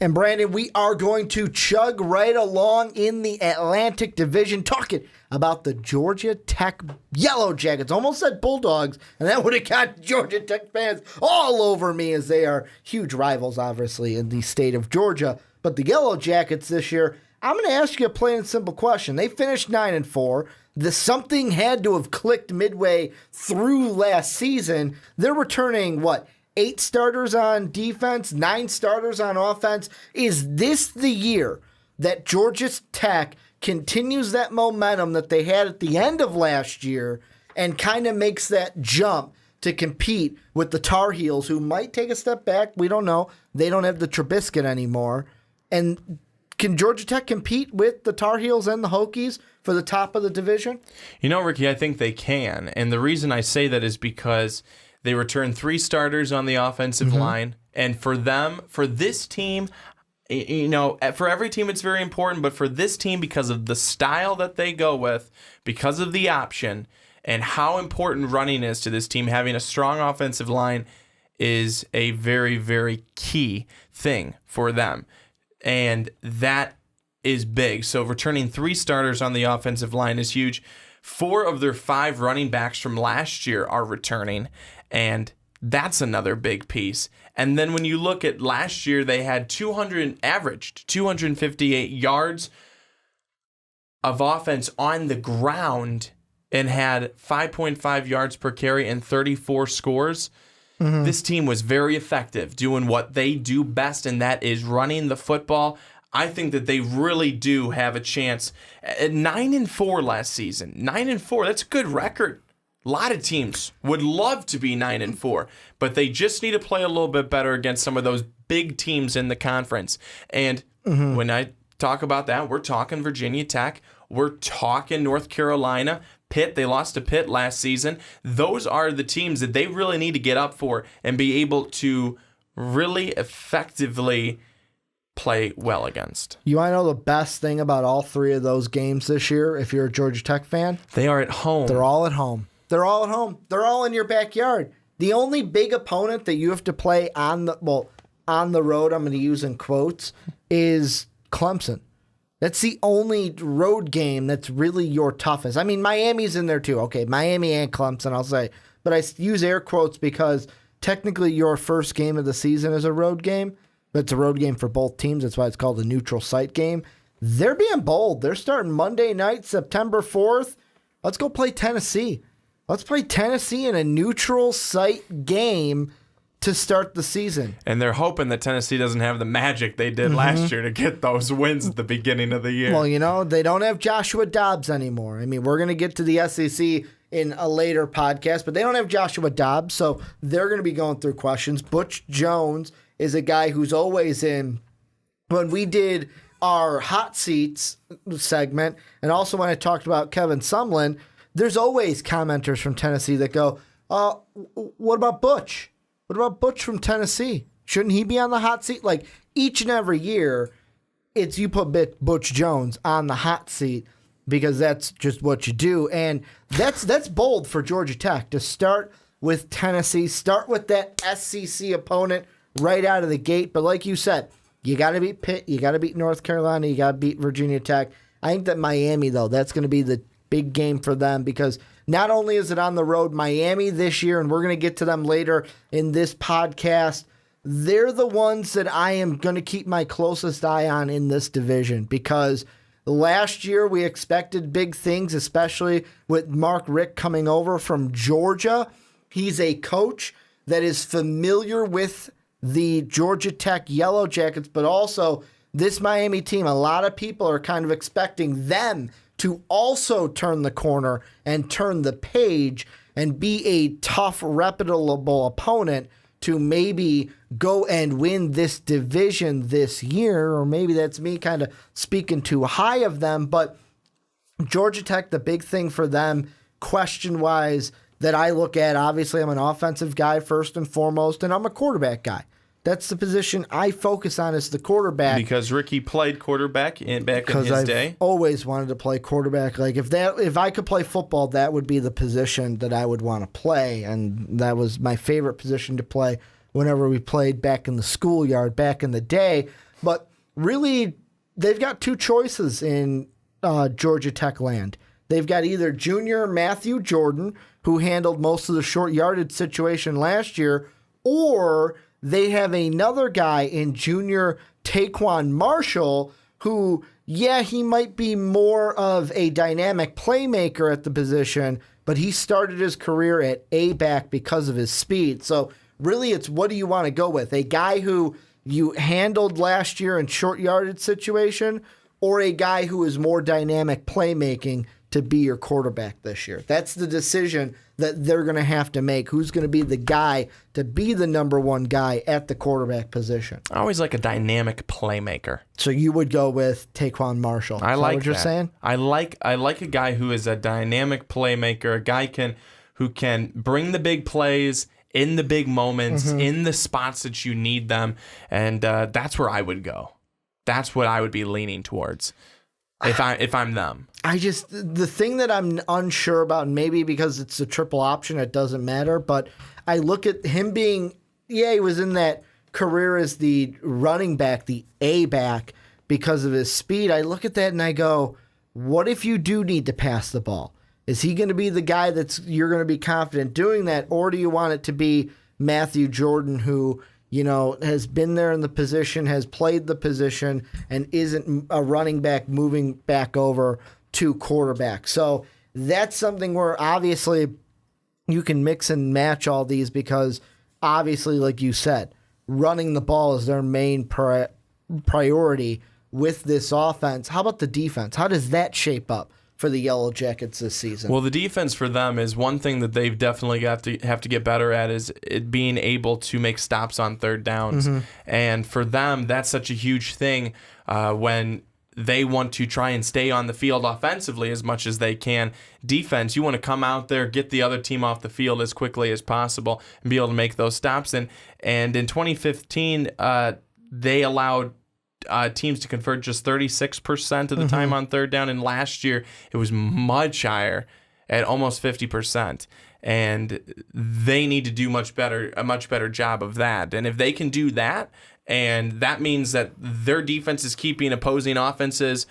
And Brandon, we are going to chug right along in the Atlantic Division, talking about the Georgia Tech Yellow Jackets. Almost said Bulldogs, and that would have got Georgia Tech fans all over me, as they are huge rivals, obviously, in the state of Georgia. But the Yellow Jackets this year, I'm going to ask you a plain and simple question. They finished 9-4. Something had to have clicked midway through last season. They're returning, 8 starters on defense, 9 starters on offense. Is this the year that Georgia Tech continues that momentum that they had at the end of last year and kind of makes that jump to compete with the Tar Heels, who might take a step back? We don't know. They don't have the Trubisky anymore. And can Georgia Tech compete with the Tar Heels and the Hokies for the top of the division? Ricky, I think they can. And the reason I say that is because they return 3 starters on the offensive line. And for this team, for every team it's very important, but for this team, because of the style that they go with, because of the option, and how important running is to this team, having a strong offensive line is a very, very key thing for them. And that is big. So returning 3 starters on the offensive line is huge. 4 of their 5 running backs from last year are returning, and that's another big piece. And then when you look at last year, they had averaged 258 yards of offense on the ground and had 5.5 yards per carry and 34 scores. This team was very effective doing what they do best, and that is running the football. I think that they really do have a chance. At 9-4 last season, 9-4, that's a good record. A lot of teams would love to be 9-4, but they just need to play a little bit better against some of those big teams in the conference. And when I talk about that, we're talking Virginia Tech, we're talking North Carolina, Pitt. They lost to Pitt last season. Those are the teams that they really need to get up for and be able to really effectively play well against. You want to know the best thing about all 3 of those games this year, if you're a Georgia Tech fan? They are at home. They're all at home. They're all at home. They're all in your backyard. The only big opponent that you have to play on the road, I'm going to use in quotes, is Clemson. That's the only road game that's really your toughest. I mean, Miami's in there too. Okay, Miami and Clemson, I'll say. But I use air quotes because technically your first game of the season is a road game. But it's a road game for both teams. That's why it's called a neutral site game. They're being bold. They're starting Monday night, September 4th. Let's go play Tennessee. Let's play Tennessee in a neutral site game to start the season. And they're hoping that Tennessee doesn't have the magic they did last year to get those wins at the beginning of the year. Well, they don't have Joshua Dobbs anymore. I mean, we're going to get to the SEC in a later podcast, but they don't have Joshua Dobbs, so they're going to be going through questions. Butch Jones is a guy who's always in. When we did our hot seats segment, and also when I talked about Kevin Sumlin, there's always commenters from Tennessee that go, what about Butch? What about Butch from Tennessee? Shouldn't he be on the hot seat? Like, each and every year, it's you put Butch Jones on the hot seat because that's just what you do. And that's bold for Georgia Tech to start with Tennessee, start with that SEC opponent right out of the gate. But like you said, you got to beat Pitt, you got to beat North Carolina, you got to beat Virginia Tech. I think that Miami, though, that's going to be the big game for them because not only is it on the road, Miami this year, and we're going to get to them later in this podcast, they're the ones that I am going to keep my closest eye on in this division because last year we expected big things, especially with Mark Richt coming over from Georgia. He's a coach that is familiar with the Georgia Tech Yellow Jackets, but also this Miami team. A lot of people are kind of expecting them to also turn the corner and turn the page and be a tough, reputable opponent to maybe go and win this division this year. Or maybe that's me kind of speaking too high of them. But Georgia Tech, the big thing for them, question-wise, that I look at, obviously I'm an offensive guy first and foremost, and I'm a quarterback guy. That's the position I focus on as the quarterback. Because Ricky played quarterback back in his day. I've always wanted to play quarterback. Like if I could play football, that would be the position that I would want to play, and that was my favorite position to play whenever we played back in the schoolyard back in the day. But really, they've got two choices in Georgia Tech land. They've got either junior Matthew Jordan, who handled most of the short yardage situation last year, or they have another guy in junior Taquan Marshall, who, yeah, he might be more of a dynamic playmaker at the position, but he started his career at A-back because of his speed. So really, it's what do you want to go with? A guy who you handled last year in short yardage situation, or a guy who is more dynamic playmaking to be your quarterback this year? That's the decision that they're going to have to make. Who's going to be the guy to be the number one guy at the quarterback position? I always like a dynamic playmaker. So you would go with Taquan Marshall. I like what you're saying? I like a guy who is a dynamic playmaker, a guy who can bring the big plays in the big moments, in the spots that you need them, and that's where I would go. That's what I would be leaning towards if I'm them. The thing that I'm unsure about, and maybe because it's a triple option, it doesn't matter, but I look at him being, he was in that career as the running back, the A-back, because of his speed. I look at that and I go, what if you do need to pass the ball? Is he going to be the guy you're going to be confident doing that, or do you want it to be Matthew Jordan, who has been there in the position, has played the position, and isn't a running back moving back over to quarterback? So that's something where obviously you can mix and match all these, because obviously, like you said, running the ball is their main priority with this offense. How about the defense? How does that shape up for the Yellow Jackets this season? Well, the defense for them is one thing that they've definitely have to get better at, is it being able to make stops on third downs. And for them, that's such a huge thing when they want to try and stay on the field offensively as much as they can. Defense, you want to come out there, get the other team off the field as quickly as possible, and be able to make those stops. And in 2015, they allowed teams to convert just 36% of the time on third down, and last year it was much higher at almost 50%. And they need to do a much better job of that. And if they can do that, and that means that their defense is keeping opposing offenses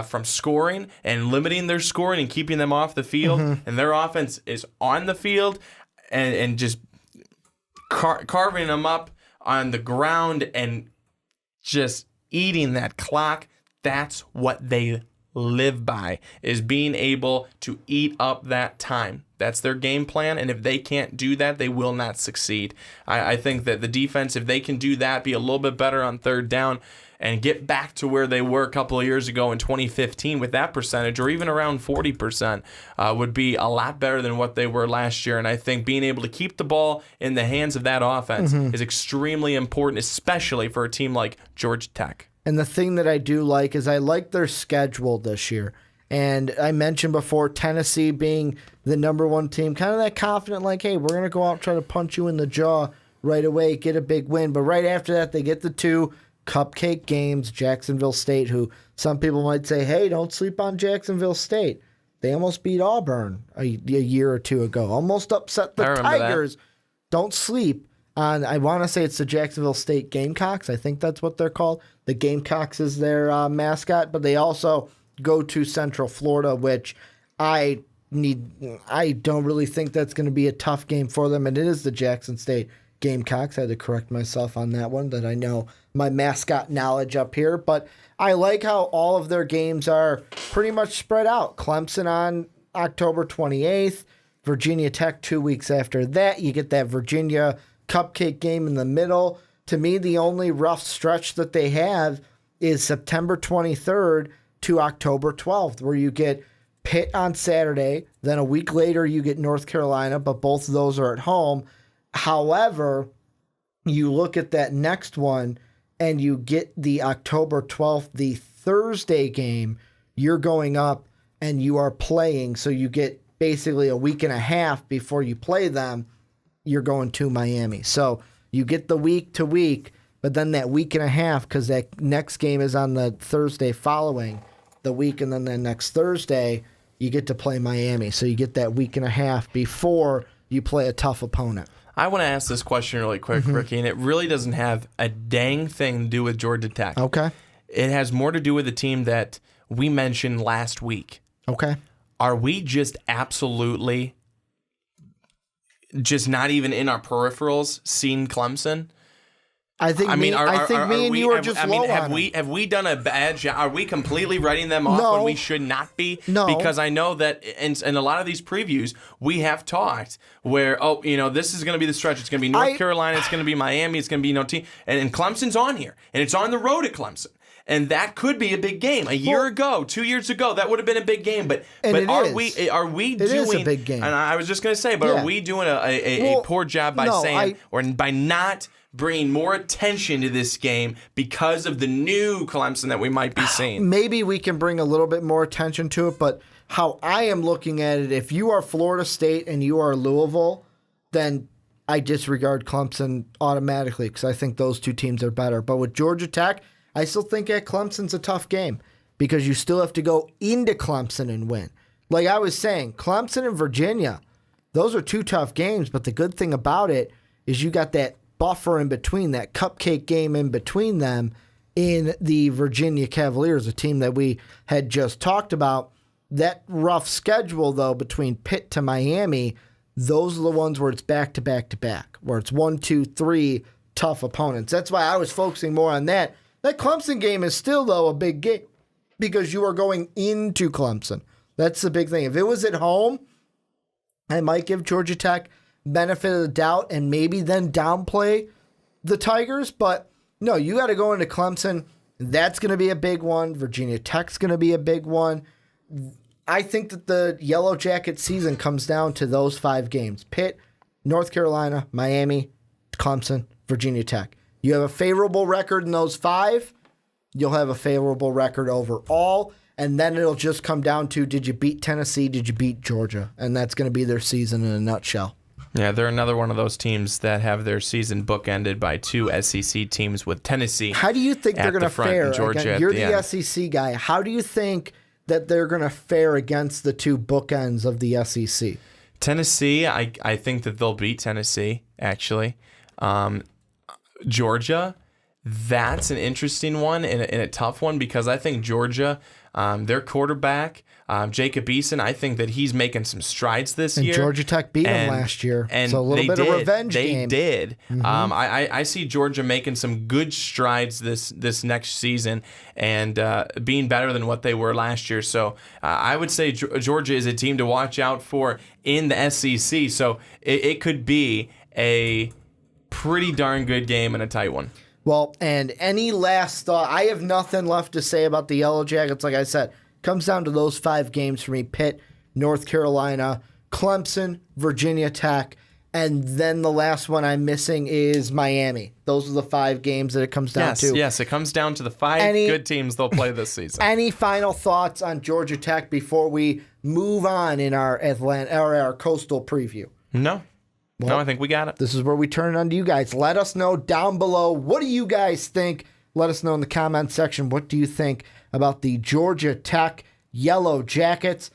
from scoring and limiting their scoring and keeping them off the field, and their offense is on the field and just carving them up on the ground and just eating that clock, that's what they live by, is being able to eat up that time. That's their game plan, and if they can't do that, they will not succeed. I think that the defense, if they can do that, be a little bit better on third down, and get back to where they were a couple of years ago in 2015 with that percentage, or even around 40%, would be a lot better than what they were last year. And I think being able to keep the ball in the hands of that offense is extremely important, especially for a team like Georgia Tech. And the thing that I do like is I like their schedule this year. And I mentioned before Tennessee being the number one team, kind of that confident, like, hey, we're going to go out and try to punch you in the jaw right away, get a big win. But right after that, they get the two cupcake games, Jacksonville State, who some people might say, hey, don't sleep on Jacksonville State. They almost beat Auburn a year or two ago, almost upset the Tigers. Don't sleep on, I want to say it's the Jacksonville State Gamecocks. I think that's what they're called. The Gamecocks is their mascot, but they also go to Central Florida, which I don't really think that's going to be a tough game for them, and it is the Jackson State Gamecocks. I had to correct myself on that one, that I know my mascot knowledge up here, but I like how all of their games are pretty much spread out. Clemson on October 28th, Virginia Tech 2 weeks after that. You get that Virginia cupcake game in the middle. To me, the only rough stretch that they have is September 23rd to October 12th, where you get Pitt on Saturday. Then a week later, you get North Carolina, but both of those are at home. However, you look at that next one and you get the October 12th, the Thursday game. You're going up and you are playing. So you get basically a week and a half before you play them. You're going to Miami. So you get the week to week, but then that week and a half, because that next game is on the Thursday following the week, and then the next Thursday, you get to play Miami. So you get that week and a half before you play a tough opponent. I want to ask this question really quick, Ricky, and it really doesn't have a dang thing to do with Georgia Tech. Okay. It has more to do with the team that we mentioned last week. Okay. Are we just absolutely just not even in our peripherals seeing Clemson? I think me and you are just low on have we done a bad job? Are we completely writing them off when we should not be? No. Because I know that in a lot of these previews, we have talked where, this is going to be the stretch. It's going to be North Carolina. It's going to be Miami. It's going to be no team. And Clemson's on here. And it's on the road at Clemson. And that could be a big game. A year ago, 2 years ago, that would have been a big game. But are we doing? It is a big game. And I was just going to say, but are we doing a poor job by by not bringing more attention to this game because of the new Clemson that we might be seeing? Maybe we can bring a little bit more attention to it, but how I am looking at it, if you are Florida State and you are Louisville, then I disregard Clemson automatically because I think those two teams are better. But with Georgia Tech, I still think at Clemson's a tough game because you still have to go into Clemson and win. Like I was saying, Clemson and Virginia, those are two tough games, but the good thing about it is you got that buffer in between, that cupcake game in between them in the Virginia Cavaliers, a team that we had just talked about. That rough schedule, though, between Pitt to Miami, those are the ones where it's back-to-back-to-back, where it's 1, 2, 3 tough opponents. That's why I was focusing more on that. That Clemson game is still, though, a big game because you are going into Clemson. That's the big thing. If it was at home, I might give Georgia Tech benefit of the doubt and maybe then downplay the Tigers. But no, you got to go into Clemson. That's going to be a big one. Virginia Tech's going to be a big one. I think that the Yellow Jacket season comes down to those 5 games. Pitt, North Carolina, Miami, Clemson, Virginia Tech. You have a favorable record in those 5, you'll have a favorable record overall. And then it'll just come down to, did you beat Tennessee? Did you beat Georgia? And that's going to be their season in a nutshell. Yeah, they're another one of those teams that have their season bookended by 2 SEC teams with Tennessee. How do you think they're going to fare? Georgia You're the SEC guy. How do you think that they're going to fare against the 2 bookends of the SEC? Tennessee, I think that they'll beat Tennessee, actually. Georgia, that's an interesting one and a tough one because I think Georgia, their quarterback, Jacob Eason, I think that he's making some strides this year. Georgia Tech beat him last year. And so a little bit of revenge game. They did. Mm-hmm. I see Georgia making some good strides this next season and being better than what they were last year. So I would say Georgia is a team to watch out for in the SEC. So it could be a pretty darn good game and a tight one. Well, and any last thought? I have nothing left to say about the Yellow Jackets. Like I said, comes down to those 5 games for me: Pitt, North Carolina, Clemson, Virginia Tech, and then the last one I'm missing is Miami. Those are the 5 games that it comes down to. Yes, it comes down to the 5 good teams they'll play this season. Any final thoughts on Georgia Tech before we move on in our our Coastal preview? No. Well, no, I think we got it. This is where we turn it on to you guys. Let us know down below. What do you guys think? Let us know in the comment section. What do you think about the Georgia Tech Yellow Jackets?